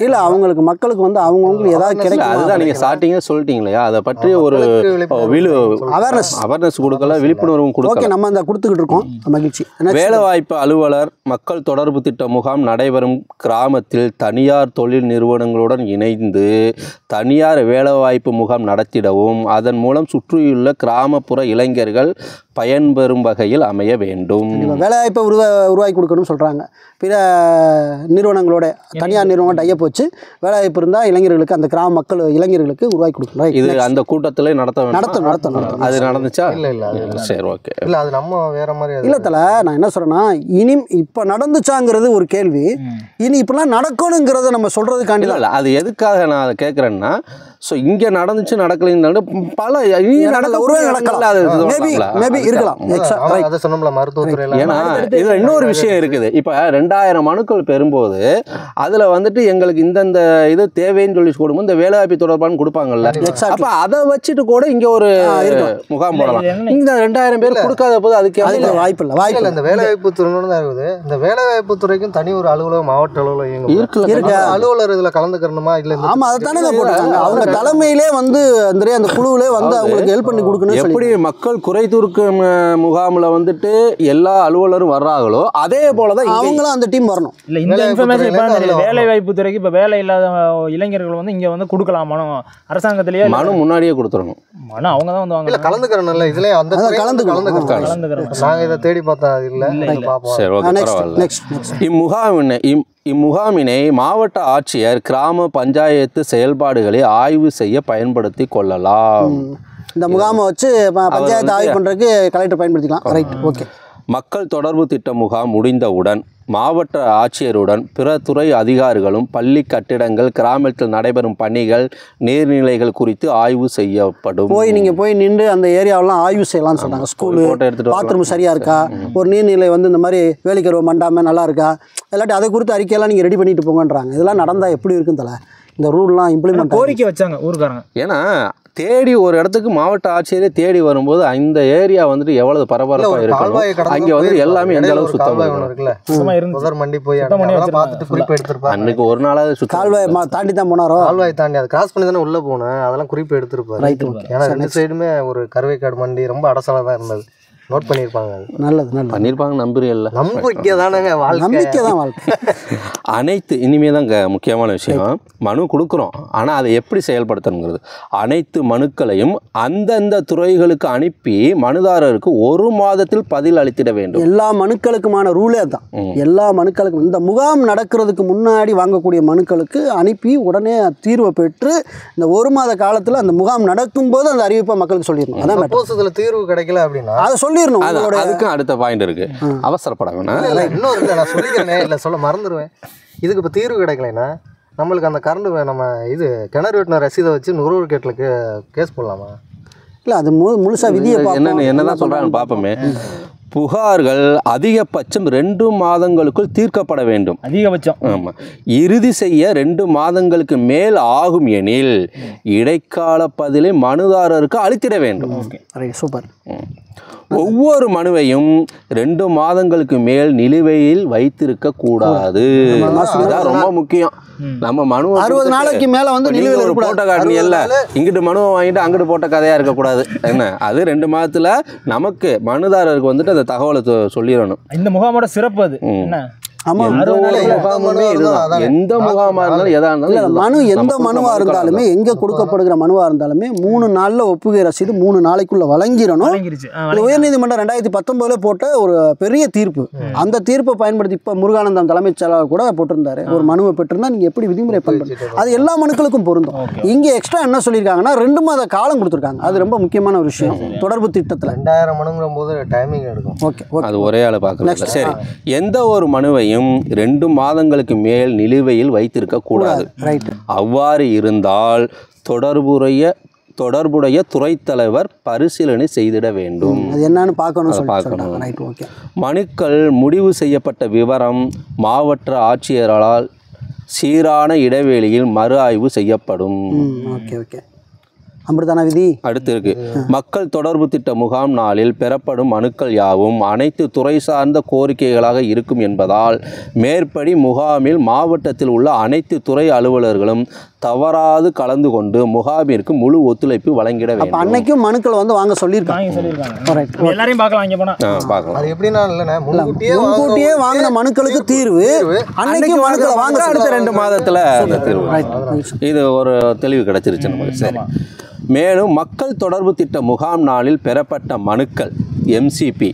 இல்லை, அவங்களுக்கு மக்களுக்கு வந்து அவங்கவுங்களுக்கு ஏதாவது கிடைக்கும். அதுதான் நீங்கள் ஸ்டார்டிங்காக சொல்லிட்டீங்க இல்லையா, அதை பற்றி ஒரு அவேர்னஸ் கொடுக்கல, விழிப்புணர்வு கொடுக்கல. ஓகே, நம்ம அந்த கொடுத்துக்கிட்டு இருக்கோம். மகிழ்ச்சி. வேலைவாய்ப்பு அலுவலர் மக்கள் தொடர்பு திட்ட முகாம் நடைபெறும் கிராமத்தில் தனியார் தொழில் நிறுவனங்களுடன் இணைந்து தனியார் வேலைவாய்ப்பு முகாம் நடத்திடவும் அதன் மூலம் சுற்றியுள்ள கிராமப்புற இளைஞர்கள் பயன்பெறும் வகையில் அமைய வேண்டும். வேலைவாய்ப்பை உருவாக்கி கொடுக்கணும்னு சொல்கிறாங்க. பிற நிறுவனங்களோட தனியார் நிறுவனம் டையப் வச்சு வேலைவாய்ப்பு இருந்தால் இளைஞர்களுக்கு, அந்த கிராம மக்கள் இளைஞர்களுக்கு உருவாக்கி கொடுக்கணும். இது அந்த கூட்டத்தில் நடத்தணும். அது நடந்துச்சா? இல்லை. சரி, ஓகே. இல்லை, அது நம்ம வேற மாதிரி இல்லை தல, நான் என்ன சொல்கிறேன்னா, இப்போ நடந்துச்சாங்கிறது ஒரு கேள்வி. இனி இப்படிலாம் நடக்கணுங்கிறத நம்ம சொல்கிறதுக்காண்டி இல்லை. அது எதுக்காக நான் அதை கேட்குறேன்னா, ஸோ இங்கே நடந்துச்சு நடக்கலைன்னு பல ஏன்னா இதில் இன்னொரு விஷயம் இருக்குது. இப்போ 2000 மனுக்கள் பெறும்போது அதில் வந்துட்டு எங்களுக்கு இந்தந்த இது தேவைன்னு சொல்லி கொடுக்கும், இந்த வேலைவாய்ப்பு தொடர்பான கொடுப்பாங்கல்ல. அப்போ அதை வச்சுட்டு கூட இங்கே ஒரு முகாம் போடலாம். இங்கே 2000 பேர் கொடுக்காத போது அதுக்கு வாய்ப்பு இல்லை. இந்த வேலைவாய்ப்பு துறைன்னு தான் இருக்குது. இந்த வேலைவாய்ப்பு துறைக்கும் தனி ஒரு அலுவலகம், மாவட்ட அலுவலகம் இருக்கு. அலுவலர் இதில் கலந்துக்கணுமா? இல்லை. ஆமாம், அதை தானே போட்டாங்க. அவங்க தலைமையிலே வந்து அந்த குழுவிலே வந்து அவங்களுக்கு ஹெல்ப் பண்ணி கொடுக்கணும். எப்படி மக்கள் குறை தீர்க்கும் முகாமில் வந்துட்டு எல்லா அலுவலரும் வர்றாங்களோ அதே போல தான் அவங்களும் அந்த டீம் வரணும். இல்லை, இந்த இன்ஃபர்மேஷன் இப்போ வேலை வாய்ப்பு துறைக்கு இப்போ வேலை இல்லாத இளைஞர்கள் வந்து இங்கே வந்து கொடுக்கலாம் மனு. அரசாங்கத்திலேயே மனு முன்னாடியே கொடுத்துடணும். மனு அவங்க தான் வந்து வாங்க. இல்லை, கலந்துக்கிறோம். இல்லை, இதுலேயே அந்த கலந்துக்கிறோம். நாங்கள் இதை தேடி பார்த்தா இல்லை. இம்முகாமினை மாவட்ட ஆட்சியர் கிராம பஞ்சாயத்து செயல்பாடுகளை ஆய்வு செய்ய பயன்படுத்தி கொள்ளலாம். இந்த முகாமை வச்சு பஞ்சாயத்து ஆய்வு பண்ணுறதுக்கு கலெக்டர் பயன்படுத்திக்கலாம். Right, okay. மக்கள் தொடர்பு திட்ட முகாம் முடிந்தவுடன் மாவட்ட ஆட்சியருடன் பிற துறை அதிகாரிகளும் பள்ளி கட்டிடங்கள், கிராமத்தில் நடைபெறும் பணிகள், நீர்நிலைகள் குறித்து ஆய்வு செய்யப்படும். நீங்கள் போய் நின்று அந்த ஏரியாவெல்லாம் ஆய்வு செய்யலாம்னு சொன்னாங்க. ஸ்கூலு, பாத்ரூம் சரியாக இருக்கா, ஒரு நீர்நிலை வந்து இந்த மாதிரி வேலிக்கருவ மண்டாமல் நல்லா இருக்கா, இல்லாட்டி அதை குறித்து அறிக்கையெல்லாம் நீங்கள் ரெடி பண்ணிட்டு போங்கன்றாங்க. இதெல்லாம் நடந்தால் எப்படி இருக்குன்னு தலை, இந்த ரூல்லாம் இம்ப்ளிமெண்ட் கோரிக்கை வச்சாங்க ஊருக்காரங்க. ஏன்னா தேடி ஒரு இடத்துக்கு மாவட்ட ஆட்சியரே தேடி வரும்போது அந்த ஏரியா வந்துட்டு எவ்வளவு பரபரப்பாக இருக்கும். அங்கே வந்து எல்லாமே எந்த அளவுக்கு சுத்தமாக மண்டி போய் பார்த்துட்டு குறிப்பு எடுத்துருப்பாங்க. அன்னைக்கு ஒரு நாளாவது கால்வாய் தாண்டி தான் போனாரோ, கால்வாய் தாண்டி அதை கிராஸ் பண்ணி தானே உள்ளே போனேன். அதெல்லாம் குறிப்பு எடுத்துருப்பாரு. ஏன்னா 2 சைடுமே ஒரு கருவைக்காடு மண்டி ரொம்ப அடசலாக தான் இருந்தது. நோட் பண்ணியிருப்பாங்க. நல்லது பண்ணியிருப்பாங்க. நம்புறீங்கல்ல, நம்பிக்கை தானேங்க நம்பிக்கை தான் வாழ்க்கை. அனைத்து இனிமே தான் முக்கியமான விஷயம். மனு கொடுக்குறோம், ஆனால் அதை எப்படி செயல்படுத்தணுங்கிறது. அனைத்து மனுக்களையும் அந்தந்த துறைகளுக்கு அனுப்பி மனுதாரருக்கு 1 மாதத்தில் பதில் அளித்திட வேண்டும். எல்லா மனுக்களுக்குமான ரூலே தான். எல்லா மனுக்களுக்கும் இந்த முகாம் நடக்கிறதுக்கு முன்னாடி வாங்கக்கூடிய மனுக்களுக்கு அனுப்பி உடனே தீர்வை பெற்று இந்த 1 மாத காலத்தில் அந்த முகாம் நடக்கும்போது அந்த அறிவிப்பை மக்களுக்கு சொல்லிடணும். அதான் தீர்வு கிடைக்கல அப்படின்னா அதை சொல்லிடணும். அதுக்கும் அடுத்த பாயிண்ட் இருக்கு, அவசரப்பட வேணாம். இன்னொரு நான் சொல்லிக்கிறேன், இல்லை சொல்ல மறந்துடுவேன். இதுக்கு இப்போ தீர்வு கிடைக்கலைன்னா நம்மளுக்கு அந்த கரண்ட் நம்ம இது கிணறு வெட்டின ரசீதை வச்சு நுகர்வோர் கேட்டில் கேஸ் போடலாமா? இல்லை, அது முழுசாக விதியை என்னதான் சொல்கிறாங்கன்னு பார்ப்போமே. புகார்கள் அதிகபட்சம் 2 மாதங்களுக்குள் தீர்க்கப்பட வேண்டும். அதிகபட்சம். ஆமாம். இறுதி செய்ய 2 மாதங்களுக்கு மேல் ஆகும் எனில் இடைக்கால பதிலை மனுதாரருக்கு அளித்திட வேண்டும். சூப்பர். ஒவ்வொரு மனுவையும் 2 மாதங்களுக்கு மேல் நிலுவையில் வைத்திருக்க கூடாது. அதான் ரொம்ப முக்கியம். நம்ம மனு 60 நாளைக்கு மேல வந்து நிலுவையில் ஒரு போட்ட காரணி இல்ல, இங்கிட்டு மனுவை வாங்கிட்டு அங்கிட்டு போட்ட கதையா இருக்கக்கூடாது. என்ன அது 2 மாதத்துல நமக்கு மனுதாரருக்கு வந்துட்டு அந்த தகவலை சொல்லிடணும். இந்த முகாமோட சிறப்பு அது என்ன? எந்த முகாமா இருந்தாலும் எதா இருந்தாலும் மனு எந்த மனுவா இருந்தாலுமே எங்க கொடுக்கப்படுகிற மனுவா இருந்தாலுமே 3 நாள்ல ஒப்புகை ரசீது 3 நாளைக்குள்ள வழங்கிடணும். உயர்நீதிமன்றம் 2019 போட்ட ஒரு பெரிய தீர்ப்பு. அந்த தீர்ப்பை பயன்படுத்தி இப்ப முருகானந்தம் தலைமைச் செயலாளர் கூட போட்டிருந்தாரு. ஒரு மனுவை பெற்றிருந்தா நீங்க எப்படி விதிமுறை பண்றது, அது எல்லா மனுக்களுக்கும் பொருந்தும். இங்க எக்ஸ்ட்ரா என்ன சொல்லியிருக்காங்கன்னா 2 மாத காலம் கொடுத்துருக்காங்க. அது ரொம்ப முக்கியமான ஒரு விஷயம். தொடர்பு திட்டத்துல 2000 மனுங்கிற போது டைமிங் எடுக்கும். ஓகே, அது ஒரே ஆளு பார்க்கலாம். சரி, எந்த ஒரு மனுவையும் 2 மாதங்களுக்கு மேல் நிலுவையில் வைத்திருக்க கூடாது. அவ்வாறு இருந்தால் தொடர்புடைய துறை தலைவர் பரிசீலனை செய்திட வேண்டும். என்னன்னு பார்க்கணும். மனுக்கள் முடிவு செய்யப்பட்ட விவரம் மாவட்ட ஆட்சியரால் சீரான இடைவெளியில் மறு ஆய்வு செய்யப்படும். ஓகே ஓகே, அப்படித்தான விதி. அடுத்து இருக்கு, மக்கள் தொடர்பு திட்ட முகாம் நாளில் பெறப்படும் மனுக்கள் யாவும் அனைத்து துறை சார்ந்த கோரிக்கைகளாக இருக்கும் என்பதால் மேற்படி முகாமில் மாவட்டத்தில் உள்ள அனைத்து துறை அலுவலர்களும் தவறாது கலந்து கொண்டு முகாமிற்கு முழு ஒத்துழைப்பு வழங்கிட வேண்டும். அன்னைக்கும் மனுக்கள் வந்து வாங்க சொல்லியிருக்காங்க. எல்லாரையும் பார்க்கலாம், இங்கே போனால் பார்க்கலாம். அது எப்படின்னா இல்லைண்ணே, முன்கூட்டியே வாங்கின மனுக்களுக்கு தீர்வு அன்னைக்கு மனுக்களை வாங்க அடுத்த 2 மாதத்தில் அந்த தீர்வு. இது ஒரு தெளிவு கிடைச்சிருச்சு நமக்கு. சரி, மேலும் மக்கள் தொடர்பு திட்ட முகாம் நாளில் பெறப்பட்ட மனுக்கள் எம்சிபி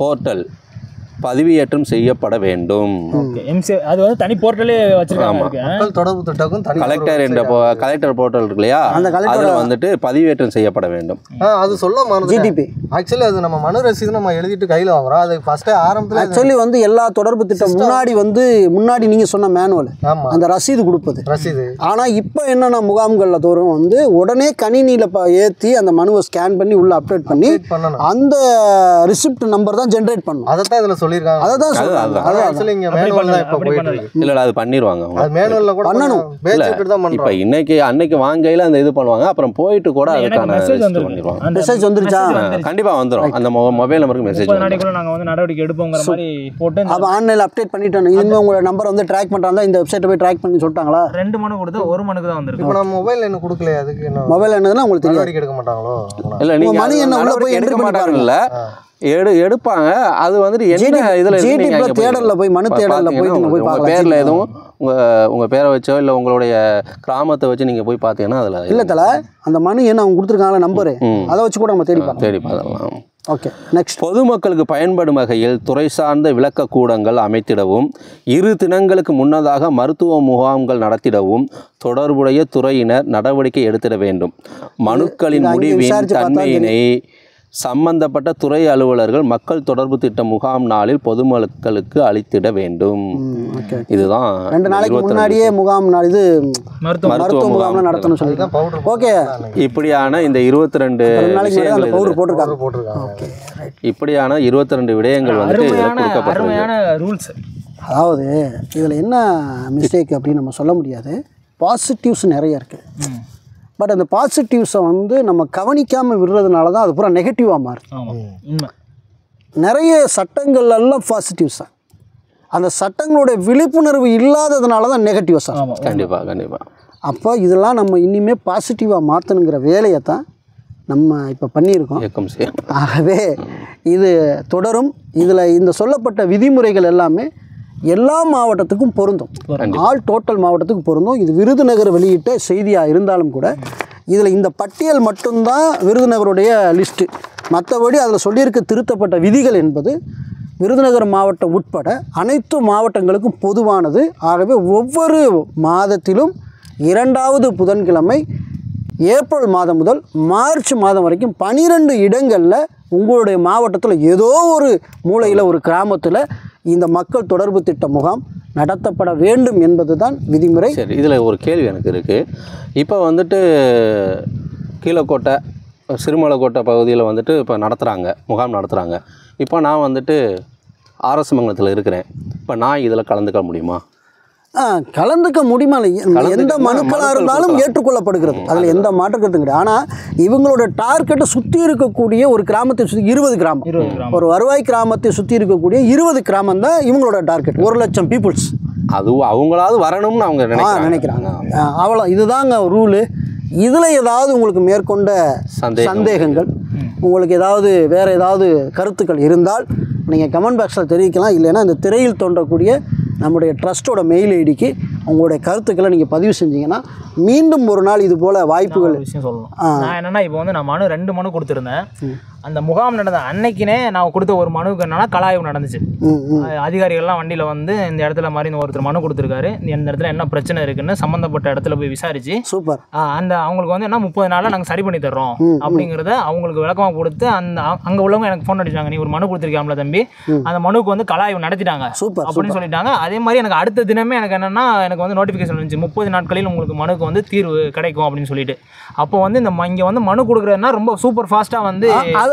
போர்ட்டல் பதிவேற்றம் செய்யப்பட வேண்டும். அது வந்து தனி போர்ட்டலே வச்சிருக்காங்க. மக்கள் தொடர்பு திட்டக்கும் கலெக்டர் போர்ட்டல் இருக்கு இல்லையா, அதில் வந்துட்டு பதிவேற்றம் செய்யப்பட வேண்டும். அது சொல்ல மறந்துட்டேன். ஆக்சுவலி அது நம்ம மனு ரசீது நம்ம எழுதிட்டு கையில் வாங்குறோம். அது ஃபர்ஸ்டே ஆரம்பத்தில் ஆக்சுவலி வந்து எல்லா தொடர்பு திட்டம் முன்னாடி நீங்கள் சொன்ன மேனுவல் அந்த ரசீது கொடுப்பது ரசீது. ஆனால் இப்போ என்னென்ன முகாம்களில் தோறும் வந்து உடனே கணினியில் ஏற்றி அந்த மனுவை ஸ்கேன் பண்ணி உள்ள அப்டேட் பண்ணி அந்த ரிசிப்ட் நம்பர் தான் ஜென்ரேட் பண்ணணும். அதை தான் இதில் சொல்லியிருக்காங்க. அதை தான் சொல்றாங்க. ஆக்சுவலி இங்கே மேனுவல் தான் இப்போ போயிட்டு இருக்கு. இல்லை அது பண்ணிடுவாங்க. அது மேனுவலில் கூட பண்ணணும். பேசிட்டு தான் பண்ணுறோம். இப்போ அன்னைக்கு வாங்கையில் அந்த இது பண்ணுவாங்க. அப்புறம் போயிட்டு கூட அதுக்கான மெசேஜ் வந்துருச்சா? கண்டிப்பாக வந்துடும். அந்த மொபைல் நம்பருக்கு மெசேஜ் நாங்கள் வந்து நடவடிக்கை எடுப்போங்கிற மாதிரி போட்டு அப்போ ஆன்லைனில் அப்டேட் பண்ணிட்டோம். இனிமேல் உங்களோட நம்பர் வந்து ட்ராக் பண்ணுறாங்க, இந்த வெப்சைட்டை போய் ட்ராக் பண்ணி சொல்லிட்டாங்களா? 2 மனு கொடுத்தா 1 மனுக்கு தான் வந்துருக்கு. இப்போ நம்ம மொபைல் என்ன கொடுக்கல, அதுக்கு என்ன மொபைல் என்னதுன்னா உங்களுக்கு தெரியும். நடவடிக்கை எடுக்க மாட்டாங்களோ? இல்லை, நீங்கள் மணி என்ன உள்ள போய் எடுக்க மாட்டாங்கல்ல, எடுப்பாங்க. அது வந்துட்டு என்ன இதில் தேடலில் போய் மனு தேடலில் போய் உங்கள் பேரில் எதுவும் உங்கள் பேரை வச்சோ இல்லை உங்களுடைய கிராமத்தை வச்சு நீங்கள் போய் பார்த்தீங்கன்னா அதில் இல்லை தலை அந்த மனு என்ன அவங்க கொடுத்துருக்காங்களா நம்பரு, அதை வச்சு கூட நம்ம தேடி பார்க்கலாம். Okay, next. பொதுமக்களுக்கு பயன்படும் வகையில் துறை சார்ந்த விளக்கக்கூடங்கள் அமைத்திடவும் 2 தினங்களுக்கு முன்னதாக மருத்துவ முகாம்கள் நடத்திடவும் தொடர்புடைய துறையினர் நடவடிக்கை எடுத்திட வேண்டும். மனுக்களின் முடிவின் தன்மையினை சம்பந்தப்பட்ட துறை அலுவலர்கள் மக்கள் தொடர்பு திட்ட முகாம் நாளில் பொதுமக்களுக்கு அளித்திட வேண்டும். இதுதான் 2 நாளைக்கு முன்னாடியே முகாம் இது மருத்துவ முகாம்ல நடத்தணும் சொல்லிருக்காங்க. ஓகே, இப்படியான இந்த 22 விஷயங்கள் போட்டிருக்காங்க. இப்படியான 22 விடயங்கள் வந்துட்டு அருமையான ரூல்ஸ். அதாவது இதில் என்ன மிஸ்டேக் அப்படின்னு நம்ம சொல்ல முடியாது. பாசிட்டிவ்ஸ் நிறைய இருக்குது. பட் அந்த பாசிட்டிவ்ஸை வந்து நம்ம கவனிக்காமல் விடுறதுனால தான் அது பூரா நெகட்டிவாக மாறுது. நிறைய சட்டங்கள்லாம் பாசிட்டிவ்ஸாக, அந்த சட்டங்களுடைய விழிப்புணர்வு இல்லாததுனால தான் நெகட்டிவ்ஸாக. கண்டிப்பாக. அப்போ இதெல்லாம் நம்ம இனிமேல் பாசிட்டிவாக மாற்றணுங்கிற வேலையை தான் நம்ம இப்போ பண்ணியிருக்கோம். ஆகவே இது தொடரும். இதில் இந்த சொல்லப்பட்ட விதிமுறைகள் எல்லாமே எல்லா மாவட்டத்துக்கும் பொருந்தும். டோட்டல் மாவட்டத்துக்கும் பொருந்தும். இது விருதுநகர் வெளியிட்ட செய்தியாக இருந்தாலும் கூட இதில் இந்த பட்டியல் மட்டும்தான் விருதுநகருடைய லிஸ்ட்டு. மற்றபடி அதில் சொல்லியிருக்க திருத்தப்பட்ட விதிகள் என்பது விருதுநகர் மாவட்டம் உட்பட அனைத்து மாவட்டங்களுக்கும் பொதுவானது. ஆகவே ஒவ்வொரு மாதத்திலும் 2வது புதன்கிழமை ஏப்ரல் மாதம் முதல் மார்ச் மாதம் வரைக்கும் 12 இடங்களில் உங்களுடைய மாவட்டத்தில் ஏதோ ஒரு மூலையில் ஒரு கிராமத்தில் இந்த மக்கள் தொடர்பு திட்ட முகாம் நடத்தப்பட வேண்டும் என்பது தான் விதிமுறை. சரி, இதில் ஒரு கேள்வி எனக்கு இருக்குது. இப்போ வந்துட்டு கீழக்கோட்டை சிறுமலைக்கோட்டை பகுதியில் வந்துட்டு இப்போ முகாம் நடத்துகிறாங்க. இப்போ நான் வந்துட்டு ஆர்எஸ் மங்கலத்தில் இருக்கிறேன். இப்போ நான் இதில் கலந்துக்க முடியுமா? கலந்துக்க முடியுமா? எந்த மனுக்களாக இருந்தாலும் ஏற்றுக்கொள்ளப்படுகிறது. அதில் எந்த மாற்றக்கருத்தும் கிடையாது. ஆனால் இவங்களோட டார்கெட்டை சுற்றி இருக்கக்கூடிய ஒரு கிராமத்தை சுற்றி 20 கிராமம், ஒரு வருவாய் கிராமத்தை சுற்றி இருக்கக்கூடிய 20 கிராமம் தான் இவங்களோட டார்கெட். 1,00,000 பீப்புள்ஸ். அதுவும் அவங்களாவது வரணும்னு அவங்க நினைக்கிறாங்க. அவ்வளோ, இதுதாங்க ரூலு. இதில் ஏதாவது உங்களுக்கு மேற்கொண்ட சந்தேகங்கள், உங்களுக்கு ஏதாவது வேறு ஏதாவது கருத்துக்கள் இருந்தால் நீங்கள் கமெண்ட் பாக்ஸில் தெரிவிக்கலாம். இல்லைன்னா இந்த திரையில் தோன்றக்கூடிய நம்முடைய ட்ரஸ்ட்டோட மெயில் ஐடிக்கு உங்களுடைய கருத்துக்களை நீங்கள் பதிவு செஞ்சீங்கன்னா மீண்டும் ஒரு நாள் இது போல் வாய்ப்புகள். விஷயம் சொல்லணும். நான் என்னென்னா இப்போ வந்து நான் 2 மனு கொடுத்துருந்தேன். அந்த முகாம் நடந்த அன்னைக்குனே நான் கொடுத்த ஒரு மனுவுக்கு என்னன்னா கலாய்வு நடந்துச்சு. அதிகாரிகள்லாம் வண்டியில் வந்து இந்த இடத்துல மாதிரி ஒருத்தர் மனு கொடுத்துருக்காரு, இந்த இடத்துல என்ன பிரச்சனை இருக்குன்னு சம்மந்தப்பட்ட இடத்துல போய் விசாரிச்சு சூப்பர் அவங்களுக்கு வந்து என்ன 30 நாளில் நாங்கள் சரி பண்ணி தர்றோம் அப்படிங்கிறத அவங்களுக்கு விளக்கமாக கொடுத்து அங்கே உள்ளவங்க எனக்கு ஃபோன் அடிச்சாங்க, நீ ஒரு மனு கொடுத்துருக்காமல தம்பி, அந்த மனுவுக்கு வந்து கலாய்வு நடத்திட்டாங்க அப்படின்னு சொல்லிட்டாங்க. அதே மாதிரி எனக்கு அடுத்த தினமே எனக்கு என்னன்னா எனக்கு வந்து நோட்டிஃபிகேஷன் இருந்துச்சு, 30 நாட்களில் உங்களுக்கு மனுக்கு வந்து தீர்வு கிடைக்கும் அப்படின்னு சொல்லிட்டு. அப்போ வந்து இந்த இங்கே வந்து மனு கொடுக்குறதுனா ரொம்ப சூப்பர் ஃபாஸ்ட்டாக வந்து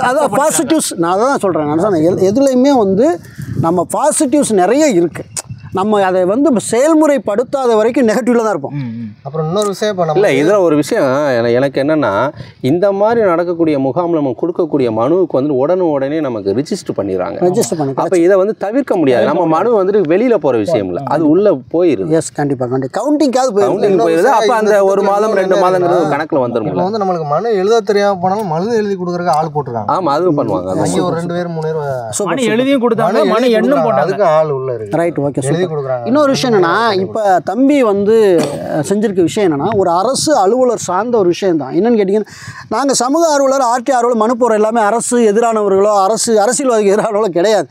அதான் பாசிட்டிவ்ஸ். நான் அதான் சொல்கிறேன். நான் சொன்னேன் எதுலேயுமே வந்து நம்ம பாசிட்டிவ்ஸ் நிறைய இருக்குது. நம்ம அதை வந்து செயல்முறைப்படுத்தாத வரைக்கும் நெகட்டிவ்ல தான் இருப்போம். அப்புறம் இன்னொரு விஷயம் இப்போ இல்லை இதில் ஒரு விஷயம் எனக்கு என்னென்னா, இந்த மாதிரி நடக்கக்கூடிய முகாமில் நம்ம கொடுக்கக்கூடிய மனுவுக்கு வந்து உடனே நமக்கு ரிஜிஸ்டர் பண்ணிடுறாங்க. அப்போ இதை வந்து தவிர்க்க முடியாது. நம்ம மனு வந்துட்டு வெளியில் போகிற விஷயம் இல்லை, அது உள்ளே போயிடுது. எஸ், கண்டிப்பாக கவுண்டிங்காவது போயிடுது. அப்போ அந்த 1 மாதம் 2 மாதங்கிறது கணக்கில் வந்துடும். இப்போ வந்து நம்மளுக்கு மனு எழுத தெரியாமல் போனாலும் மனு எழுதி கொடுக்குறதுக்கு ஆள் போட்டுருக்காங்க. ஆமாம், அதுவும் பண்ணுவாங்க. அங்கே ஒரு 2 பேர் 3 பேர் மனு எழுதியும் கொடுத்தாங்க, மனு எண்ணும் போட்டாங்க, அதுக்கு ஆள் உள்ள இருக்கு. ரைட், ஓகே, எழுதி கொடுக்குறாங்க. இன்னொரு விஷயம் என்னன்னா, இப்போ தம்பி வந்து செஞ்சிருக்க விஷயம் என்னன்னா, ஒரு அரசு அலுவலர் சார்ந்த ஒரு விஷயம் தான். என்னன்னு கேட்டிங்கன்னா, நாங்கள் சமூக ஆர்வலர், ஆர்டி ஆர்வலர், மனு போகிற எல்லாமே அரசு எதிரானவர்களோ அரசியல்வாதிக்கு எதிரானவர்களோ கிடையாது.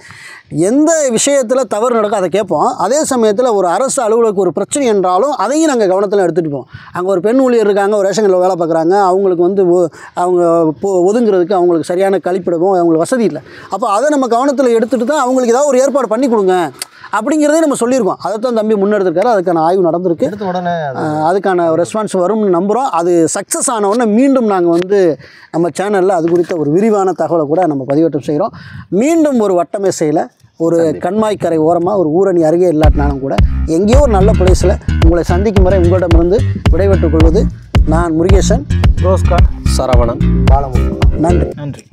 எந்த விஷயத்தில் தவறு நடக்கும் அதை கேட்போம். அதே சமயத்தில் ஒரு அரசு அலுவலருக்கு ஒரு பிரச்சனை என்றாலும் அதையும் நாங்கள் கவனத்தில் எடுத்துகிட்டு போவோம். அங்கே ஒரு பெண் ஊழியர் இருக்காங்க, ஒரு ரேஷன் கடையில் வேலை பார்க்குறாங்க, அவங்களுக்கு வந்து அவங்க ஒதுங்குறதுக்கு அவங்களுக்கு சரியான கழிப்பிடமோ அவங்களுக்கு வசதி இல்லை. அப்போ அதை நம்ம கவனத்தில் எடுத்துகிட்டு தான் அவங்களுக்கு ஏதாவது ஒரு ஏற்பாடு பண்ணி கொடுங்க அப்படிங்கிறதே நம்ம சொல்லியிருக்கோம். அதைத்தான் தம்பி முன்னெடுத்திருக்காரு. அதுக்கான ஆய்வு நடந்திருக்கு. உடனே அதுக்கான ரெஸ்பான்ஸ் வரும்னு நம்புகிறோம். அது சக்ஸஸ் ஆன உடனே மீண்டும் நாங்கள் வந்து நம்ம சேனலில் அது குறித்த ஒரு விரிவான தகவலை கூட நம்ம பதிவேற்றம் செய்கிறோம். மீண்டும் ஒரு வட்டமேசையில் ஒரு கண்மாய்க்கரை ஓரமாக ஒரு ஊரணி அருகே இல்லாட்டினாலும் கூட எங்கேயோ ஒரு நல்ல பிளேஸில் உங்களை சந்திக்கும் வரை உங்களிடமிருந்து விடைபெற்றுக் கொள்வது நான் முருகேசன், ரோஸ்கான், சரவணன், பாலமுருகன். நன்றி. நன்றி.